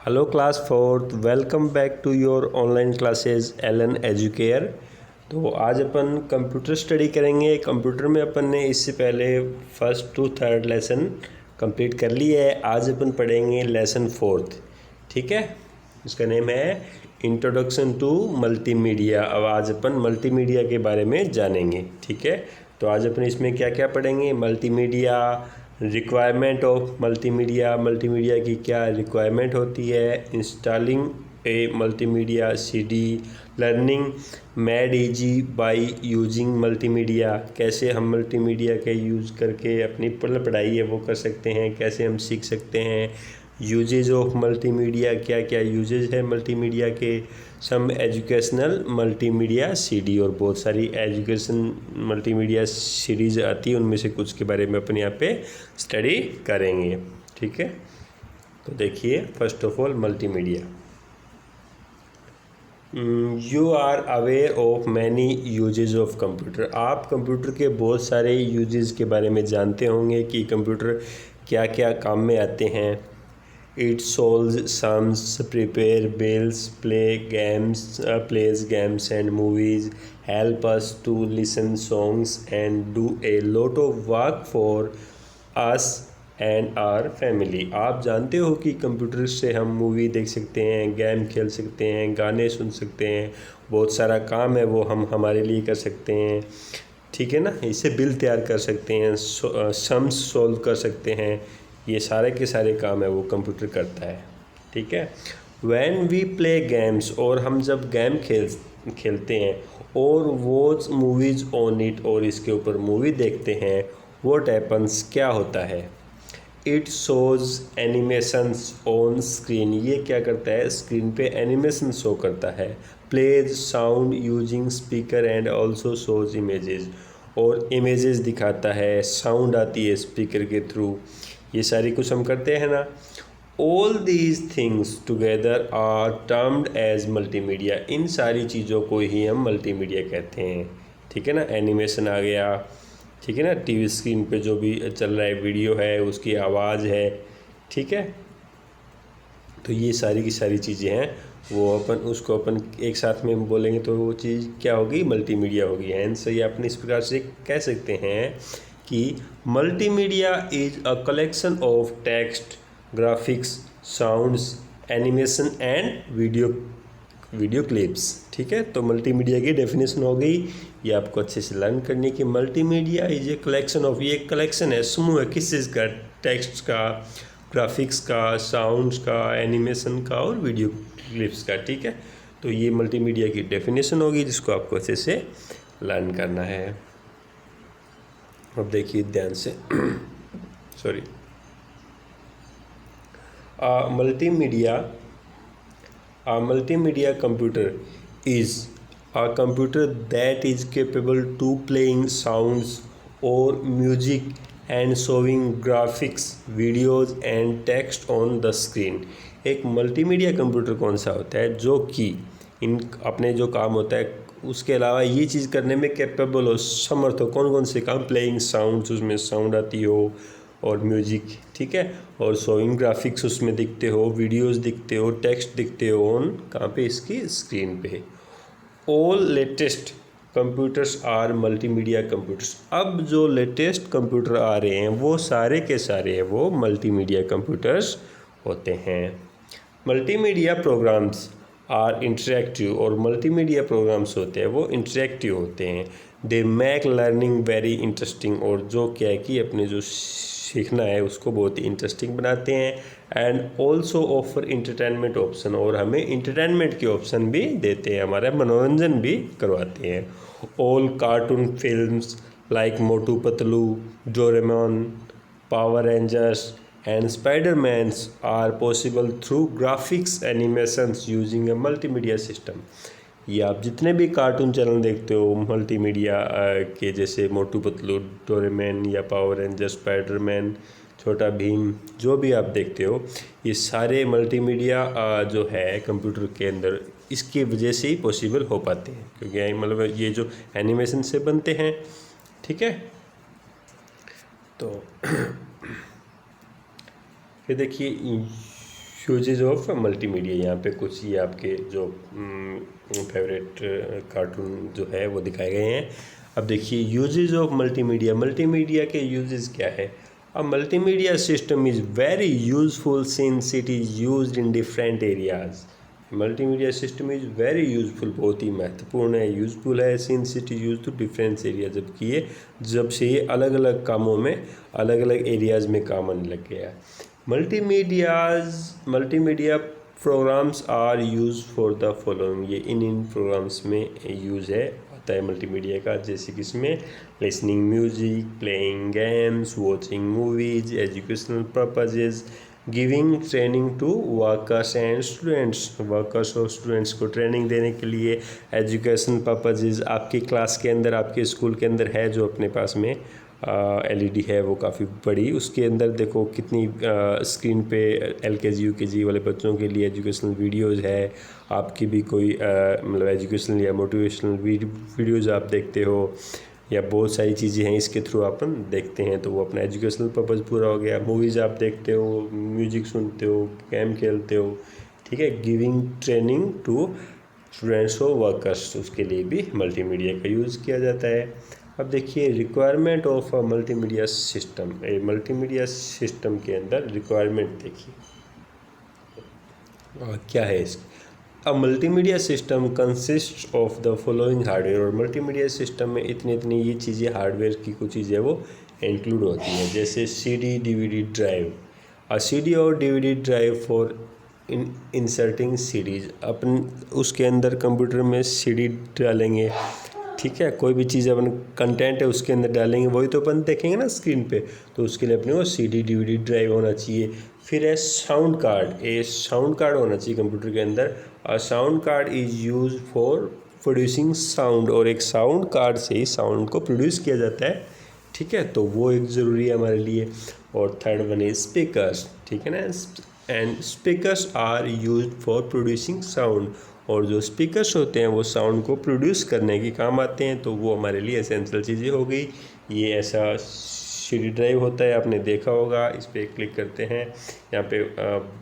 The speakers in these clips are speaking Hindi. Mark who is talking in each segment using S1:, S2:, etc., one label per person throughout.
S1: Hello class fourth, welcome back to your online classes Allen Educare. तो आज अपन कंप्यूटर स्टडी करेंगे। कंप्यूटर में अपन ने इससे पहले first to third lesson complete कर लिया है। आज अपन पढ़ेंगे लेसन फोर्थ, ठीक है। इसका नेम है इंट्रोडक्शन टू मल्टीमीडिया। अब आज अपन मल्टीमीडिया के बारे में जानेंगे, ठीक है। तो आज अपन इसमें क्या क्या पढ़ेंगे, multimedia, requirement of multimedia, multimedia की क्या रिक्वायरमेंट होती है, installing A multimedia CD, learning made easy by using multimedia, कैसे हम मल्टीमीडिया के यूज़ करके अपनी पढ़ाई है वो कर सकते हैं, कैसे हम सीख सकते हैं, यूजेज ऑफ मल्टीमीडिया, क्या क्या यूजेज है मल्टीमीडिया के, सम एजुकेशनल मल्टीमीडिया सीडी, और बहुत सारी एजुकेशन मल्टीमीडिया सीरीज आती है, उनमें से कुछ के बारे में अपन यहाँ पे स्टडी करेंगे, ठीक है। तो देखिए, first of all multimedia, you are aware of many usages of computer. आप कंप्यूटर के बहुत सारे यूजेज के बारे में जानते होंगे कि कंप्यूटर क्या क्या काम में आते हैं। It solves sums, prepare bills, plays games and movies, help us to listen songs and do a lot of work for us and our family। आप जानते हो कि कंप्यूटर से हम मूवी देख सकते हैं, गेम खेल सकते हैं, गाने सुन सकते हैं, बहुत सारा काम है वो हम हमारे लिए कर सकते हैं, ठीक है ना। इससे बिल तैयार कर सकते हैं, सम्स सोल्व कर सकते हैं, ये सारे के सारे काम है वो कंप्यूटर करता है, ठीक है। When we play games, और हम जब गेम खेलते हैं, और वॉच मूवीज़ ऑन इट, और इसके ऊपर मूवी देखते हैं, what happens, क्या होता है। It shows animations on screen, ये क्या करता है, स्क्रीन पे एनिमेशन शो करता है। Plays sound using speaker and also shows images, और इमेजेस दिखाता है, साउंड आती है स्पीकर के थ्रू, ये सारी कुछ हम करते हैं ना। All these things together are termed as multimedia, इन सारी चीज़ों को ही हम मल्टीमीडिया कहते हैं, ठीक है ना। एनिमेशन आ गया, ठीक है ना, टीवी स्क्रीन पे जो भी चल रहा है, वीडियो है, उसकी आवाज़ है, ठीक है। तो ये सारी की सारी चीज़ें हैं, वो उसको अपन एक साथ में बोलेंगे तो वो चीज़ क्या होगी, मल्टीमीडिया होगी। हैंस ये अपन इस प्रकार से कह सकते हैं कि multimedia is a collection of text, graphics, sounds, animation and video clips, ठीक है। तो मल्टीमीडिया की डेफिनेशन हो गई, ये आपको अच्छे से लर्न करने की। Multimedia is a collection of, ये कलेक्शन है, समूह है, किस चीज़ का, टेक्स्ट का, ग्राफिक्स का, साउंड्स का, एनिमेशन का और वीडियो क्लिप्स का, ठीक है। तो ये मल्टीमीडिया की डेफिनेशन होगी जिसको आपको अच्छे से लर्न करना है। अब देखिए ध्यान से sorry, multimedia computer is a computer that is capable to playing sounds or music and showing graphics, videos and text on the screen। एक मल्टीमीडिया कंप्यूटर कौन सा होता है, जो कि इन अपने जो काम होता है उसके अलावा ये चीज़ करने में कैपेबल हो, समर्थ हो। कौन कौन से काम, प्लेइंग साउंड्स, उसमें साउंड आती हो, और म्यूजिक, ठीक है, और शोइंग ग्राफिक्स उसमें दिखते हो, वीडियोस दिखते हो, टेक्स्ट दिखते हो, ऑन कहाँ पे, इसकी स्क्रीन पे। All latest computers are multimedia computers. अब जो लेटेस्ट कंप्यूटर आ रहे हैं वो सारे के सारे वो मल्टीमीडिया कंप्यूटर्स होते हैं। मल्टीमीडिया प्रोग्राम्स आर इंटरेक्टिव, और मल्टीमीडिया प्रोग्राम्स होते हैं वो इंटरेक्टिव होते हैं। They make learning very interesting, और जो क्या है कि अपने जो सीखना है उसको बहुत ही इंटरेस्टिंग बनाते हैं। And also offer entertainment option, और हमें इंटरटेनमेंट के ऑप्शन भी देते हैं, हमारा मनोरंजन भी करवाते हैं। All cartoon films like Motu Patlu, Doraemon, Power Rangers and Spidermans are possible through graphics animations using a multimedia system. ये आप जितने भी कार्टून चैनल देखते हो मल्टीमीडिया के, जैसे मोटू पतलू, डोरेमोन या पावर रेंजर, स्पाइडरमैन, छोटा भीम, जो भी आप देखते हो, ये सारे मल्टीमीडिया जो है कंप्यूटर के अंदर, इसकी वजह से ही पॉसिबल हो पाते हैं, क्योंकि मतलब ये जो एनिमेशन से बनते हैं, ठीक है। तो फिर देखिए यूजेज ऑफ मल्टीमीडिया, यहाँ पे कुछ ये आपके जो फेवरेट कार्टून जो है वो दिखाए गए हैं। अब देखिए यूजेज ऑफ मल्टीमीडिया, मल्टीमीडिया के यूजेस क्या है। A multimedia system is very useful since it is used in different areas. Multimedia system is very useful, बहुत ही महत्वपूर्ण है, यूजफुल है, since it is use to different area, जबकि ये जब से ये अलग अलग कामों में अलग अलग एरियाज़ में काम आने लग गया है। Multimedia programs are use for the following, ये इन प्रोग्राम्स में यूज़ है होता है मल्टीमीडिया का, जैसे कि इसमें listening music, playing games, watching movies, educational purposes, giving training to workers and students, workers और स्टूडेंट्स को ट्रेनिंग देने के लिए, एजुकेशन पर्पजेज, आपकी क्लास के अंदर आपके स्कूल के अंदर है जो अपने पास में एलईडी है वो काफ़ी बड़ी, उसके अंदर देखो कितनी स्क्रीन पे एलकेजी यूकेजी वाले बच्चों के लिए एजुकेशनल वीडियोस है, आपकी भी कोई मतलब एजुकेशनल या मोटिवेशनल वीडियोस आप देखते हो या बहुत सारी चीज़ें हैं इसके थ्रू अपन देखते हैं, तो वो अपना एजुकेशनल पर्पज़ पूरा हो गया। मूवीज़ आप देखते हो, म्यूजिक सुनते हो, गेम खेलते हो, ठीक है, गिविंग ट्रेनिंग टू स्टूडेंट्स और वर्कर्स, उसके लिए भी मल्टीमीडिया का यूज़ किया जाता है। अब देखिए requirement of a multimedia system, a multimedia system के अंदर रिक्वायरमेंट देखिए क्या है इसकी। A multimedia system consist of the following hardware, और मल्टीमीडिया सिस्टम में इतनी ये चीज़ें हार्डवेयर की कुछ चीज़ें वो इंक्लूड होती हैं, जैसे CD DVD drive, a CD और DVD drive for inserting CDs, अपन उसके अंदर कंप्यूटर में सीडी डालेंगे, ठीक है, कोई भी चीज़ अपन कंटेंट है उसके अंदर डालेंगे वही तो अपन देखेंगे ना स्क्रीन पे, तो उसके लिए अपने को सीडी डीवीडी ड्राइव होना चाहिए। फिर है साउंड कार्ड, ए साउंड कार्ड होना चाहिए कंप्यूटर के अंदर। A sound card is use for producing sound, और एक साउंड कार्ड से ही साउंड को प्रोड्यूस किया जाता है, ठीक है, तो वो एक ज़रूरी है हमारे लिए। और थर्ड वन है स्पीकर्स, ठीक है ना, and speakers are use for producing sound, और जो स्पीकर्स होते हैं वो साउंड को प्रोड्यूस करने के काम आते हैं, तो वो हमारे लिए एसेंशियल चीज़ें हो गई। ये ऐसा सीडी ड्राइव होता है, आपने देखा होगा, इस पर क्लिक करते हैं, यहाँ पे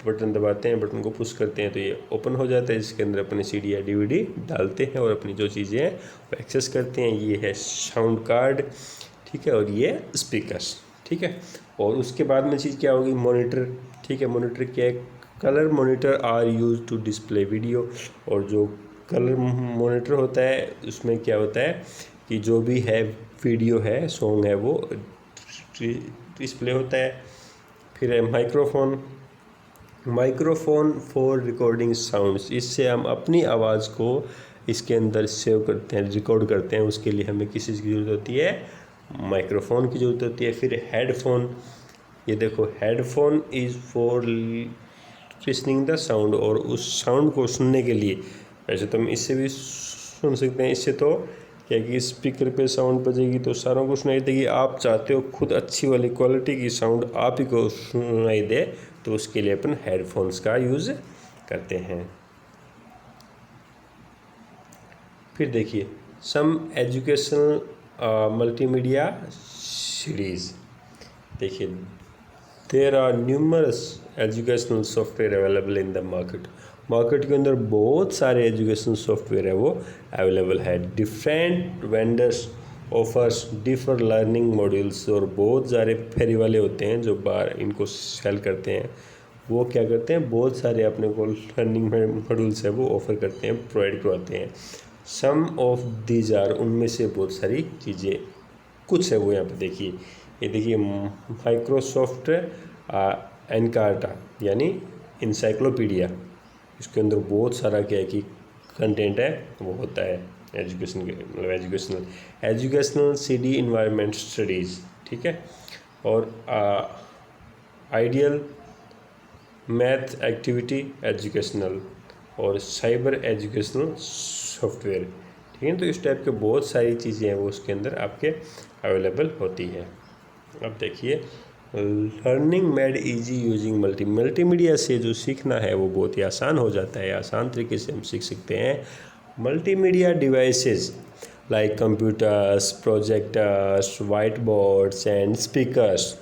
S1: बटन दबाते हैं, बटन को पुश करते हैं तो ये ओपन हो जाता है, इसके अंदर अपने सीडी या डीवीडी डालते हैं और अपनी जो चीज़ें हैं वो एक्सेस करते हैं। ये है साउंड कार्ड, ठीक है, और ये स्पीकर्स, ठीक है। और उसके बाद में चीज़ क्या होगी, मॉनिटर, ठीक है, मॉनिटर क्या है, colour monitor are use to display video, और जो कलर मॉनिटर होता है उसमें क्या होता है कि जो भी है वीडियो है, सॉन्ग है, वो डिस्प्ले होता है। फिर है माइक्रोफोन फॉर रिकॉर्डिंग साउंड्स, इससे हम अपनी आवाज़ को इसके अंदर सेव करते हैं, रिकॉर्ड करते हैं, उसके लिए हमें किस चीज़ की ज़रूरत होती है, माइक्रोफोन की ज़रूरत होती है। फिर हेडफोन, ये देखो headphone is for listening the sound, और उस साउंड को सुनने के लिए, वैसे तो हम इससे भी सुन सकते हैं, इससे तो क्या कि स्पीकर पे साउंड बजेगी तो सारों को सुनाई देगी, आप चाहते हो खुद अच्छी वाली क्वालिटी की साउंड आप ही को सुनाई दे, तो उसके लिए अपन हेडफोन्स का यूज़ करते हैं। फिर देखिए सम एजुकेशनल मल्टीमीडिया सीरीज़, देखिए there are numerous educational software available in the market, market के अंदर बहुत सारे एजुकेशनल सॉफ्टवेयर है वो अवेलेबल है। Different vendors offers differ learning modules, और बहुत सारे फेरी वाले होते हैं जो बाहर इनको सेल करते हैं, वो क्या करते हैं, बहुत सारे अपने को लर्निंग मॉड्यूल्स है वो ऑफ़र करते हैं, प्रोवाइड करवाते हैं। सम ऑफ दीज आर, उनमें से बहुत सारी चीज़ें कुछ है वो यहाँ पे देखिए, ये देखिए माइक्रोसॉफ्ट एनकार्टा यानी इंसाइक्लोपीडिया, इसके अंदर बहुत सारा क्या है कि कंटेंट है वो होता है एजुकेशन के, मतलब एजुकेशनल सीडी इन्वायरमेंट स्टडीज़, ठीक है, और आइडियल मैथ एक्टिविटी एजुकेशनल, और साइबर एजुकेशनल सॉफ्टवेयर, ठीक है, तो इस टाइप के बहुत सारी चीज़ें हैं वो उसके अंदर आपके अवेलेबल होती है। अब देखिए learning made easy using multimedia से जो सीखना है वो बहुत ही आसान हो जाता है, आसान तरीके से हम सीख सकते हैं। Multimedia devices like computers, projectors, white boards and speakers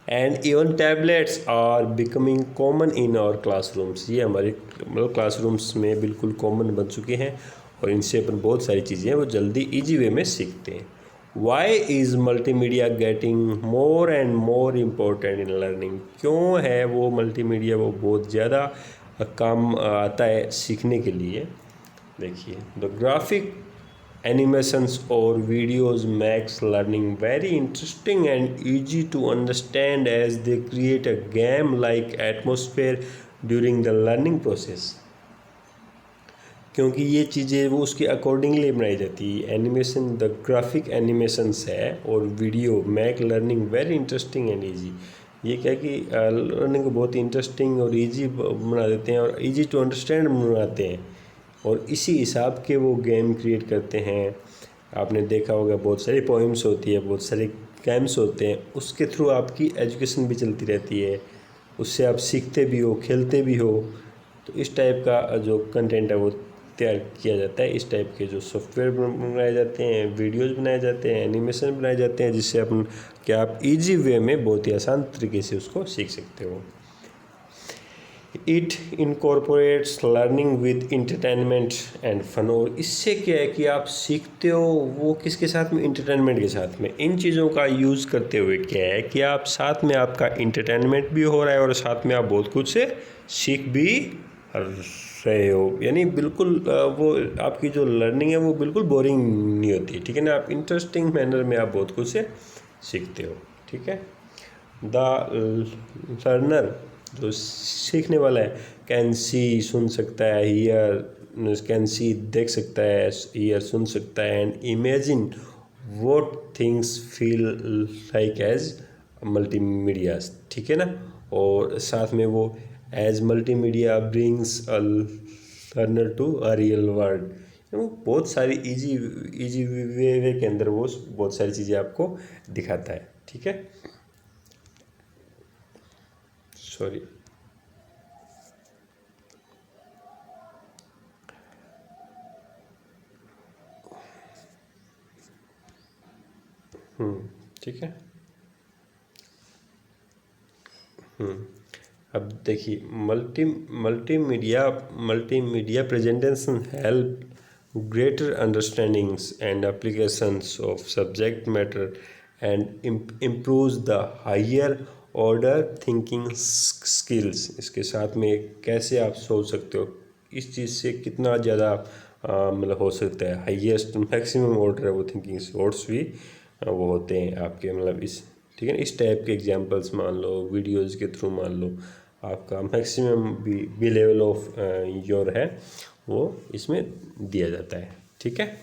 S1: and even tablets are becoming common in our classrooms. ये हमारे मतलब क्लासरूम्स में बिल्कुल कॉमन बन चुके हैं और इनसे अपन बहुत सारी चीज़ें वो जल्दी ईजी वे में सीखते हैं। Why is multimedia getting more and more important in learning? क्यों है वो मल्टीमीडिया वो बहुत ज़्यादा काम आता है सीखने के लिए? देखिए, the graphic animations or videos makes learning very interesting and easy to understand as they create a game like atmosphere during the learning process। क्योंकि ये चीज़ें वो उसके अकॉर्डिंगली बनाई जाती है। एनिमेशन, द ग्राफिक एनिमेशंस है और video make learning very interesting and easy. ये क्या कि लर्निंग को बहुत इंटरेस्टिंग और ईजी बना देते हैं और ईजी टू अंडरस्टैंड बनाते हैं और इसी हिसाब के वो गेम क्रिएट करते हैं। आपने देखा होगा बहुत सारी पोइम्स होती है, बहुत सारे गेम्स होते हैं, उसके थ्रू आपकी एजुकेशन भी चलती रहती है, उससे आप सीखते भी हो, खेलते भी हो। तो इस टाइप का जो कंटेंट है वो तैयार किया जाता है। इस टाइप के जो सॉफ्टवेयर बनाए जाते हैं, वीडियोज़ बनाए जाते हैं, एनिमेशन बनाए जाते हैं, जिससे अपन क्या आप ईजी वे में बहुत ही आसान तरीके से उसको सीख सकते हो। It incorporates learning with entertainment and fun. और इससे क्या है कि आप सीखते हो वो किसके साथ में? इंटरटेनमेंट के साथ में। इन चीज़ों का यूज़ करते हुए क्या है कि आप साथ में आपका इंटरटेनमेंट भी हो रहा है और साथ में आप बहुत कुछ से सीख भी रहे हो। यानी बिल्कुल वो आपकी जो लर्निंग है वो बिल्कुल बोरिंग नहीं होती, ठीक है ना। आप इंटरेस्टिंग मैनर में आप बहुत कुछ से सीखते हो, ठीक है। द लर्नर जो सीखने वाला है कैन सी सुन सकता है, हियर कैन सी देख सकता है, हियर सुन सकता है, and imagine what things feel like as multimedias, ठीक है ना। और साथ में वो as multimedia brings a learner to a real world. वो बहुत सारी इजी वे के अंदर वो बहुत सारी चीज़ें आपको दिखाता है, ठीक है। सॉरी, ठीक है। अब देखिए, multimedia presentation help greater understandings and applications of subject matter and improves the higher order thinking skills. इसके साथ में कैसे आप सोच सकते हो, इस चीज़ से कितना ज़्यादा मतलब हो सकता है, हाईएस्ट मैक्सिमम ऑर्डर है वो थिंकिंग सोर्स भी वो होते हैं आपके, मतलब इस, ठीक है ना। इस टाइप के एग्जांपल्स मान लो, वीडियोस के थ्रू मान लो, आपका maximum B level of your है वो इसमें दिया जाता है, ठीक है।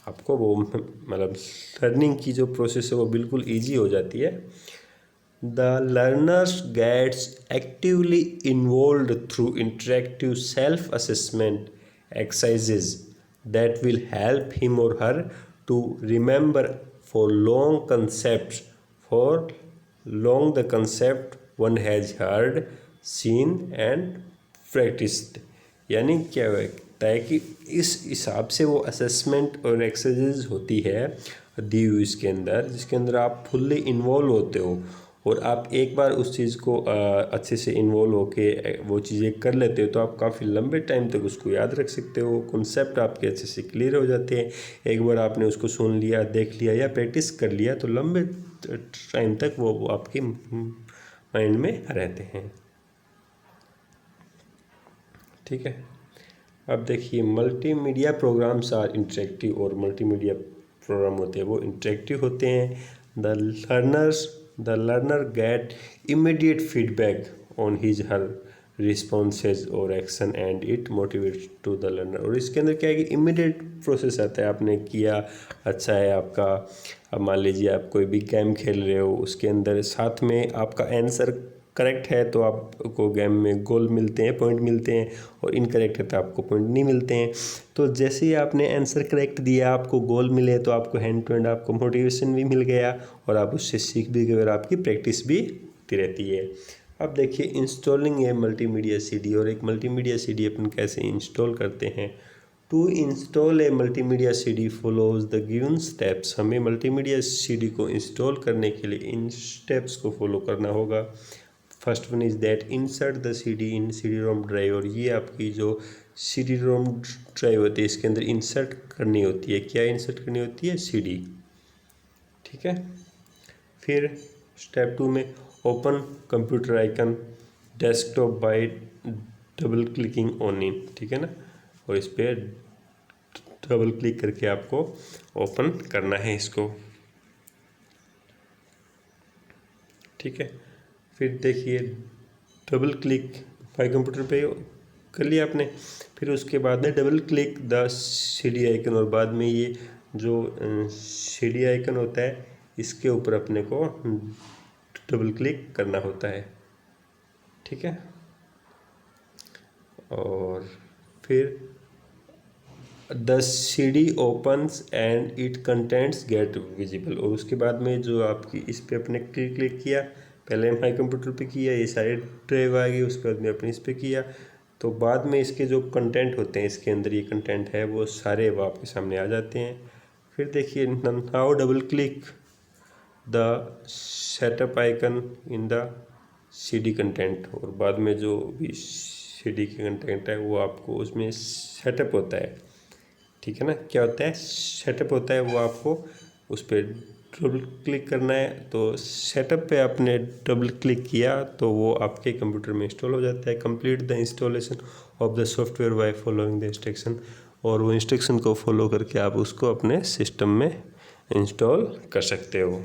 S1: आपको वो मतलब लर्निंग की जो प्रोसेस है वो बिल्कुल ईजी हो जाती है। The learners gets actively involved through interactive self-assessment exercises that will help him or her to remember for long the concept one has heard, seen and practiced। यानी क्या होता है कि इस हिसाब से वो असेसमेंट और एक्सरसाइज होती है दी हुई इसके अंदर, जिसके अंदर आप फुल्ली इन्वॉल्व होते हो और आप एक बार उस चीज़ को अच्छे से इन्वॉल्व होके वो चीज़ें कर लेते हो तो आप काफ़ी लंबे टाइम तक उसको याद रख सकते हो। कॉन्सेप्ट आपके अच्छे से क्लियर हो जाते हैं। एक बार आपने उसको सुन लिया, देख लिया या प्रैक्टिस कर लिया तो लंबे टाइम तक वो आपके माइंड में रहते हैं, ठीक है। अब देखिए, मल्टीमीडिया प्रोग्राम्स आर इंटरेक्टिव। और मल्टीमीडिया प्रोग्राम होते हैं वो इंटरेक्टिव होते हैं। The learner get immediate feedback on his her responses और action and it motivate to the learner. और इसके अंदर क्या है कि इमीडिएट प्रोसेस आता है, आपने किया, अच्छा है आपका। अब मान लीजिए आप कोई भी गेम खेल रहे हो, उसके अंदर साथ में आपका आंसर करेक्ट है तो आपको गेम में गोल मिलते हैं, पॉइंट मिलते हैं, और इनकरेक्ट है तो आपको पॉइंट नहीं मिलते हैं। तो जैसे ही आपने आंसर करेक्ट दिया, आपको गोल मिले, तो आपको हैंड टू हैंड आपको मोटिवेशन भी मिल गया और आप उससे सीख भी गए और आपकी प्रैक्टिस भी होती रहती है। अब देखिए, इंस्टॉलिंग ए मल्टीमीडिया सीडी। और एक मल्टीमीडिया सीडी अपन कैसे इंस्टॉल करते हैं। To install a multimedia CD follows the given steps. हमें मल्टीमीडिया सीडी को इंस्टॉल करने के लिए इन स्टेप्स को फॉलो करना होगा। First one is that insert the CD in CD ROM drive. और ये आपकी जो सीडी रोम ड्राइव होती है इसके अंदर इंसर्ट करनी होती है। क्या इंसर्ट करनी होती है? सीडी। ठीक है। फिर स्टेप 2 में open computer icon desktop bye double clicking on in. ठीक है ना, और इस पर डबल क्लिक करके आपको ओपन करना है इसको। ठीक है। फिर देखिए डबल क्लिक बाय कंप्यूटर पे कर लिया आपने। फिर उसके बाद में double click the CD icon, और बाद में ये जो सीडी आइकन होता है इसके ऊपर अपने को डबल क्लिक करना होता है। ठीक है। और फिर the CD opens and it contents get visible. और उसके बाद में जो आपकी इस पर अपने क्लिक किया, पहले माई कंप्यूटर पे किया, ये सारे ड्राइव आ गई, उसके बाद में अपने इस पर किया, तो बाद में इसके जो कंटेंट होते हैं इसके अंदर ये कंटेंट है वो सारे वो आपके सामने आ जाते हैं। फिर देखिए now double click the setup icon in the CD content. और बाद में जो भी सीडी के कंटेंट है वो आपको उसमें सेटअप होता है। ठीक है ना, क्या होता है? सेटअप होता है। वो आपको उस पर डबल क्लिक करना है। तो सेटअप पे आपने डबल क्लिक किया तो वो आपके कंप्यूटर में इंस्टॉल हो जाता है। Complete the installation of the software by following the instruction. और वो इंस्ट्रक्शन को फॉलो करके आप उसको अपने सिस्टम में इंस्टॉल कर सकते हो।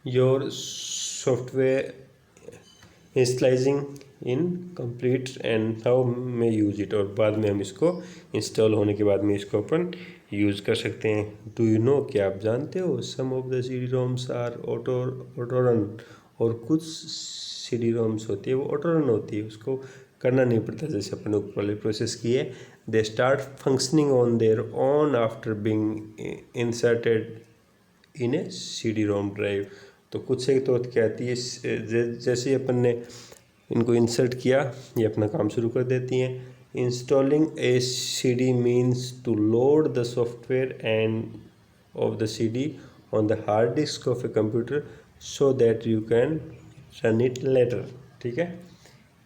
S1: Your software installizing in complete and how में यूज इट। और बाद में हम इसको इंस्टॉल होने के बाद में इसको अपन यूज़ कर सकते हैं। डू यू नो, क्या आप जानते हो, some of the CD ROMs are auto run. और कुछ सीडी रोम्स होती है वो ऑटो रन होती है, उसको करना नहीं पड़ता जैसे अपने ऊपर वाले प्रोसेस की है। They start functioning on their own after being inserted in A CD ROM drive. तो कुछ एक तो क्या आती है, जैसे ही अपन ने इनको इंसर्ट किया ये अपना काम शुरू कर देती हैं। Installing a CD means to load the software and of the CD on the hard disk of a computer so that you can run it later. ठीक है।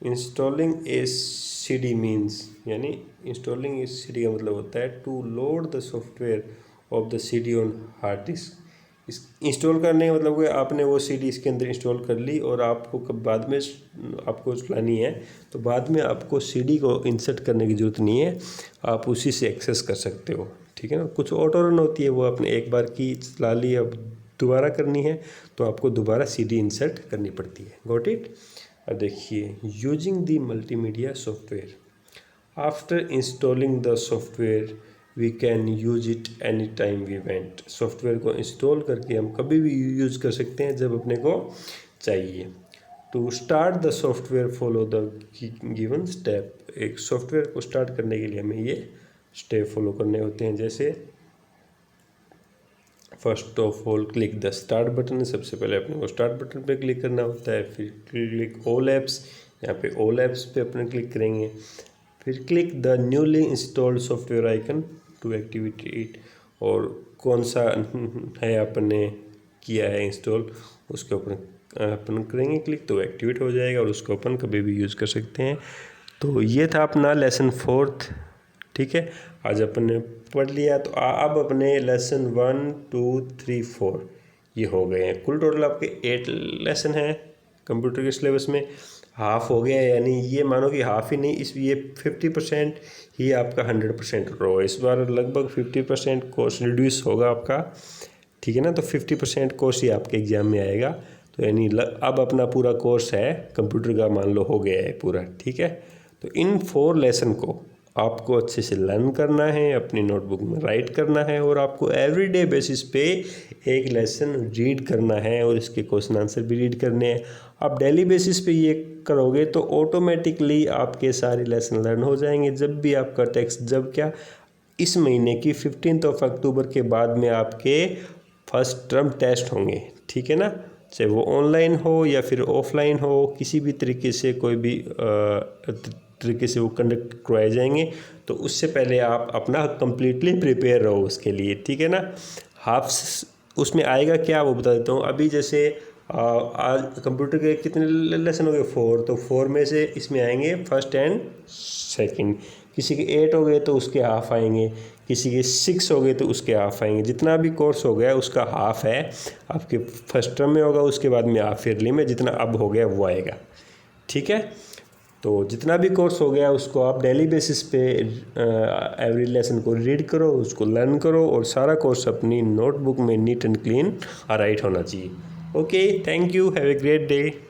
S1: इंस्टॉलिंग ए सीडी मीन्स, यानी इंस्टॉलिंग ए सीडी का मतलब होता है to load the software of the CD on hard disk. इस इंस्टॉल करने का मतलब कि आपने वो सीडी इसके अंदर इंस्टॉल कर ली और आपको कब बाद में आपको चलानी है तो बाद में आपको सीडी को इंसर्ट करने की ज़रूरत नहीं है, आप उसी से एक्सेस कर सकते हो। ठीक है ना। कुछ ऑटो रन होती है वो आपने एक बार की चला ली, अब दोबारा करनी है तो आपको दोबारा सीडी इंसर्ट करनी पड़ती है। Got it. अब देखिए using the multimedia software. After installing the software we can use it any time we want. Software को इंस्टॉल करके हम कभी भी यूज़ कर सकते हैं जब अपने को चाहिए। To start the software follow the given step. एक सॉफ्टवेयर को स्टार्ट करने के लिए हमें ये स्टेप फॉलो करने होते हैं। जैसे first of all click the start button. सबसे पहले अपने को स्टार्ट बटन पे क्लिक करना होता है। फिर क्लिक ऑल ऐप्स, यहाँ पे ऑल ऐप्स पे अपने क्लिक करेंगे। फिर click the newly installed software icon to activate it. और कौन सा है अपने किया है इंस्टॉल उसके ऊपर अपन करेंगे क्लिक तो एक्टिवेट हो जाएगा और उसको अपन कभी भी यूज़ कर सकते हैं। तो ये था अपना लेसन 4। ठीक है, आज अपन ने पढ़ लिया। तो अब अपने लेसन 1, 2, 3, 4 ये हो गए हैं। कुल टोटल आपके 8 लेसन हैं कंप्यूटर के सिलेबस में। हाफ हो गया, यानी ये मानो कि हाफ ही नहीं, इस ये 50% ही आपका 100% रो। इस बार लगभग 50% कोर्स रिड्यूस होगा आपका। ठीक है ना। तो 50% कोर्स ही आपके एग्ज़ाम में आएगा। तो यानी अब अपना पूरा कोर्स है कंप्यूटर का मान लो हो गया है पूरा। ठीक है। तो इन 4 लेसन को आपको अच्छे से लर्न करना है, अपनी नोटबुक में राइट करना है और आपको एवरीडे बेसिस पे एक लेसन रीड करना है और इसके क्वेश्चन आंसर भी रीड करने हैं। आप डेली बेसिस पे ये करोगे तो ऑटोमेटिकली आपके सारे लेसन लर्न हो जाएंगे। जब भी आपका टेक्स्ट इस महीने की 15 अक्टूबर के बाद में आपके फर्स्ट टर्म टेस्ट होंगे। ठीक है ना। चाहे वो ऑनलाइन हो या फिर ऑफलाइन हो, किसी भी तरीके से कोई भी तरीके से वो कंडक्ट करवाए जाएंगे। तो उससे पहले आप अपना कम्प्लीटली प्रिपेयर रहो उसके लिए, ठीक है ना। हाफ उसमें आएगा क्या वो बता देता हूँ। अभी जैसे आज कंप्यूटर के कितने लेसन हो गए, 4, तो 4 में से इसमें आएंगे फर्स्ट एंड सेकंड। किसी के 8 हो गए तो उसके हाफ आएंगे, किसी के 6 हो गए तो उसके हाफ आएंगे। जितना भी कोर्स हो गया उसका हाफ है, आपके फर्स्ट टर्म में होगा, उसके बाद में हाफ ईयरली में जितना अब हो गया वो आएगा, ठीक है। तो जितना भी कोर्स हो गया उसको आप डेली बेसिस पे एवरी लेसन को रीड करो, उसको लर्न करो, और सारा कोर्स अपनी नोटबुक में नीट एंड क्लीन राइट होना चाहिए। Okay, thank you, have a great day.